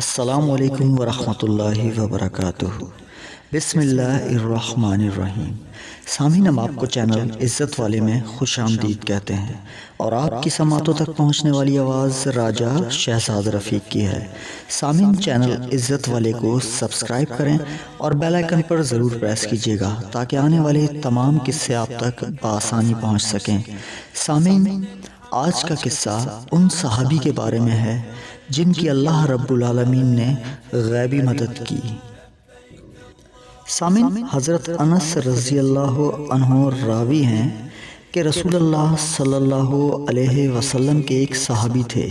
السلام علیکم ورحمۃ اللہ وبرکاتہ۔ بسم اللہ الرحمن الرحیم۔ سامعین، ہم آپ کو چینل عزت والے میں خوش آمدید کہتے ہیں اور آپ کی سماعتوں تک پہنچنے والی آواز راجہ شہزاد رفیق کی ہے۔ سامعین، چینل عزت والے کو سبسکرائب کریں اور بیل آئیکن پر ضرور پریس کیجیے گا تاکہ آنے والے تمام قصے آپ تک بآسانی پہنچ سکیں۔ سامعین، آج کا قصہ ان صحابی کے بارے میں ہے جن کی اللہ رب العالمین نے غیبی مدد کی۔ سامعین، حضرت انس رضی اللہ عنہ راوی ہیں کہ رسول اللہ صلی اللہ علیہ وسلم کے ایک صحابی تھے۔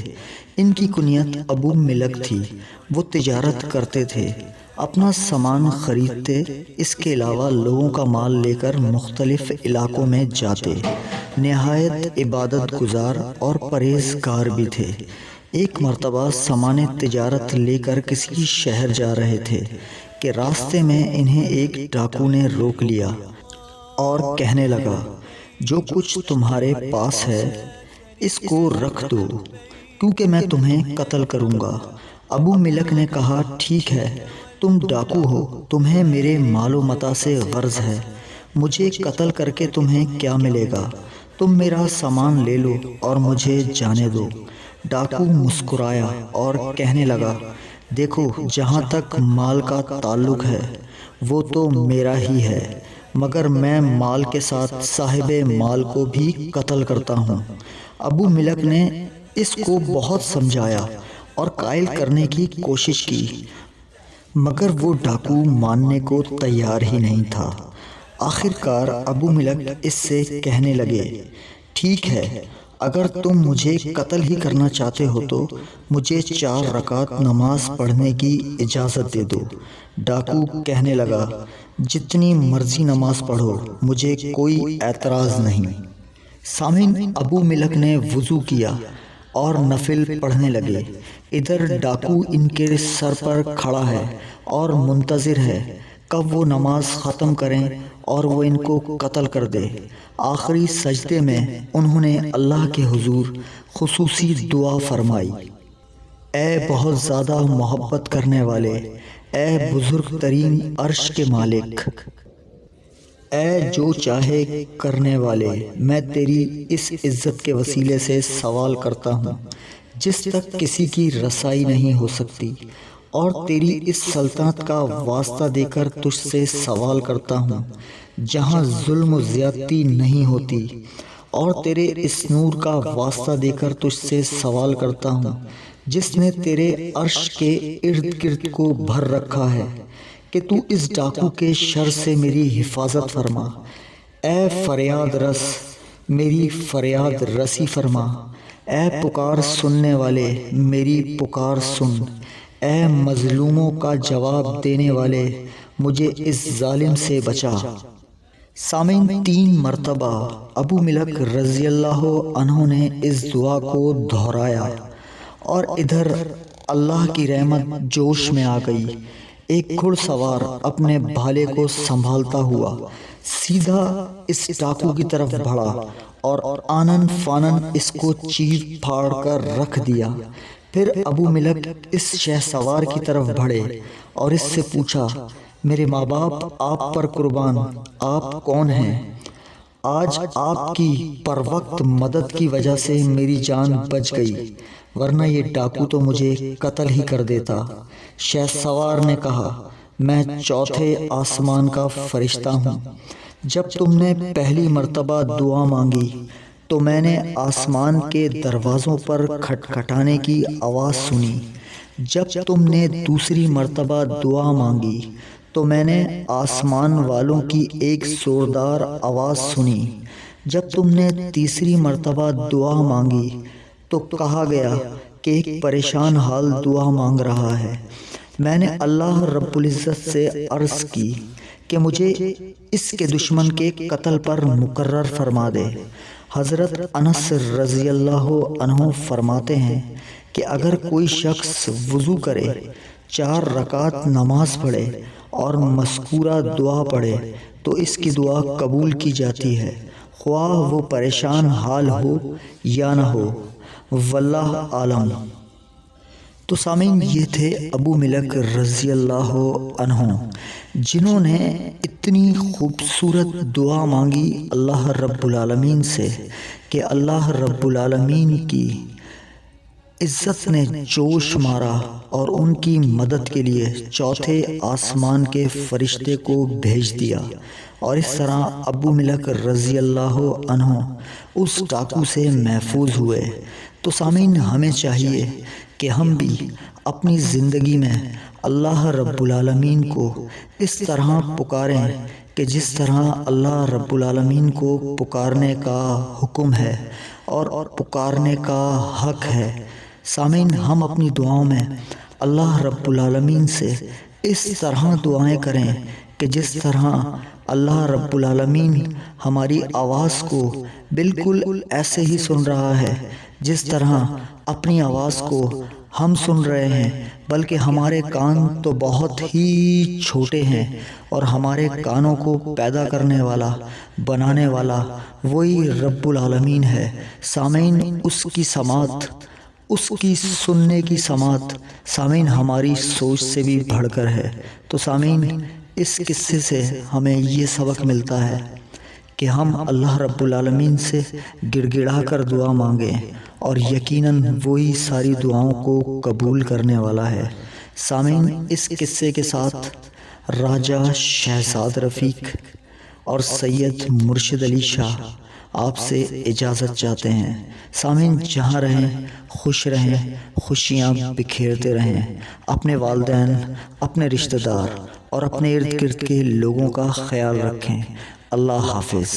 ان کی کنیت ابو ملک تھی۔ وہ تجارت کرتے تھے، اپنا سامان خریدتے، اس کے علاوہ لوگوں کا مال لے کر مختلف علاقوں میں جاتے۔ نہایت عبادت گزار اور پرہیزگار بھی تھے۔ ایک مرتبہ سامان تجارت لے کر کسی شہر جا رہے تھے کہ راستے میں انہیں ایک ڈاکو نے روک لیا اور کہنے لگا، جو کچھ تمہارے پاس ہے اس کو رکھ دو کیونکہ میں تمہیں قتل کروں گا۔ ابو ملک نے کہا، ٹھیک ہے، تم ڈاکو ہو، تمہیں میرے مال و متاع سے غرض ہے، مجھے قتل کر کے تمہیں کیا ملے گا؟ تم میرا سامان لے لو اور مجھے جانے دو۔ ڈاکو مسکرایا اور کہنے لگا، دیکھو، جہاں تک مال کا تعلق ہے وہ تو میرا ہی ہے، مگر میں مال کے ساتھ صاحب مال کو بھی قتل کرتا ہوں۔ ابو ملک نے اس کو بہت سمجھایا اور قائل کرنے کی کوشش کی، مگر وہ ڈاکو ماننے کو تیار ہی نہیں تھا۔ آخر کار ابو ملک اس سے کہنے لگے، ٹھیک ہے، اگر تم مجھے قتل ہی کرنا چاہتے ہو تو مجھے 4 رکعت نماز پڑھنے کی اجازت دے دو۔ ڈاکو کہنے لگا، جتنی مرضی نماز پڑھو، مجھے کوئی اعتراض نہیں۔ سامعین، ابو ملک نے وضو کیا اور نفل پڑھنے لگے۔ ادھر ڈاکو ان کے سر پر کھڑا ہے اور منتظر ہے کب وہ نماز ختم کریں اور وہ ان کو قتل کر دے۔ آخری سجدے میں انہوں نے اللہ کے حضور خصوصی دعا فرمائی، اے بہت زیادہ محبت کرنے والے، اے بزرگ ترین عرش کے مالک، اے جو چاہے کرنے والے، میں تیری اس عزت کے وسیلے سے سوال کرتا ہوں جس تک کسی کی رسائی نہیں ہو سکتی، اور تیری اس سلطنت کا واسطہ دے کر تجھ سے سوال کرتا ہوں جہاں ظلم و زیادتی نہیں ہوتی، اور تیرے اس نور کا واسطہ دے کر تجھ سے سوال کرتا ہوں جس نے تیرے عرش کے ارد گرد کو بھر رکھا ہے، کہ تو اس ڈاکو کے شر سے میری حفاظت فرما۔ اے فریاد رس، میری فریاد رسی فرما۔ اے پکار سننے والے، میری پکار سن۔ اے مظلوموں کا جواب دینے والے، مجھے اس ظالم سے بچا۔ سامعین، 3 مرتبہ ابو ملک رضی اللہ عنہ نے اس دعا کو دہرایا اور ادھر اللہ کی رحمت جوش میں آ گئی۔ ایک گھڑ سوار اپنے بھالے کو سنبھالتا ہوا سیدھا اس ڈاکو کی طرف بڑھا اور آنن فانن اس کو چیر پھاڑ کر رکھ دیا۔ پھر ابو ملک اس شہ سوار کی طرف بڑھے اور اس سے پوچھا، میرے ماں باپ آپ پر قربان، آپ کون ہیں؟ آج آپ کی پر وقت مدد کی وجہ سے میری جان بچ گئی، ورنہ یہ ڈاکو تو مجھے قتل ہی کر دیتا۔ شہ سوار نے کہا، میں 4تھے آسمان کا فرشتہ ہوں۔ جب تم نے پہلی مرتبہ دعا مانگی تو میں نے آسمان کے دروازوں پر کھٹکھٹانے کی آواز سنی۔ جب تم نے دوسری مرتبہ دعا مانگی تو میں نے آسمان والوں کی ایک زوردار آواز سنی۔ جب تم نے تیسری مرتبہ دعا مانگی تو کہا گیا کہ ایک پریشان حال دعا مانگ رہا ہے۔ میں نے اللہ رب العزت سے عرض کی کہ مجھے اس کے دشمن کے قتل پر مقرر فرما دے۔ حضرت انس رضی اللہ عنہ فرماتے ہیں کہ اگر کوئی شخص وضو کرے، 4 رکعت نماز پڑھے اور مذکورہ دعا پڑھے تو اس کی دعا قبول کی جاتی ہے، خواہ وہ پریشان حال ہو یا نہ ہو، واللہ عالم۔ تو سامعین، یہ تھے ابو ملک رضی اللہ عنہ، جنہوں نے اتنی خوبصورت دعا مانگی اللہ رب العالمین سے کہ اللہ رب العالمین کی عزت نے جوش مارا اور ان کی مدد کے لیے چوتھے آسمان کے فرشتے کو بھیج دیا، اور اس طرح ابو ملک رضی اللہ عنہ اس ڈاکو سے محفوظ ہوئے۔ تو سامعین، ہمیں چاہیے کہ ہم بھی اپنی زندگی میں اللہ رب العالمین کو اس طرح پکاریں کہ جس طرح اللہ رب العالمین کو پکارنے کا حکم ہے اور پکارنے کا حق ہے۔ سامعین، ہم اپنی دعاؤں میں اللہ رب العالمین سے اس طرح دعائیں کریں کہ جس طرح اللہ رب العالمین ہماری آواز کو بالکل ایسے ہی سن رہا ہے جس طرح اپنی آواز کو ہم سن رہے ہیں، بلکہ ہمارے کان تو بہت ہی چھوٹے ہیں اور ہمارے کانوں کو پیدا کرنے والا، بنانے والا وہی رب العالمین ہے۔ سامعین، اس کی سماعت، اس کی سننے کی سماعت سامعین ہماری سوچ سے بھی بڑھ کر ہے۔ تو سامعین، اس قصے سے ہمیں یہ سبق ملتا ہے کہ ہم اللہ رب العالمین سے گڑ گڑا کر دعا مانگیں اور یقیناً وہی ساری دعاؤں کو قبول کرنے والا ہے۔ سامعین، اس قصے کے ساتھ راجہ شہزاد رفیق اور سید مرشد علی شاہ آپ سے اجازت چاہتے ہیں۔ سامعین، جہاں رہیں خوش رہیں، خوشیاں بکھیرتے رہیں، اپنے والدین، اپنے رشتہ دار اور اپنے ارد گرد کے لوگوں کا خیال رکھیں۔ اللہ حافظ۔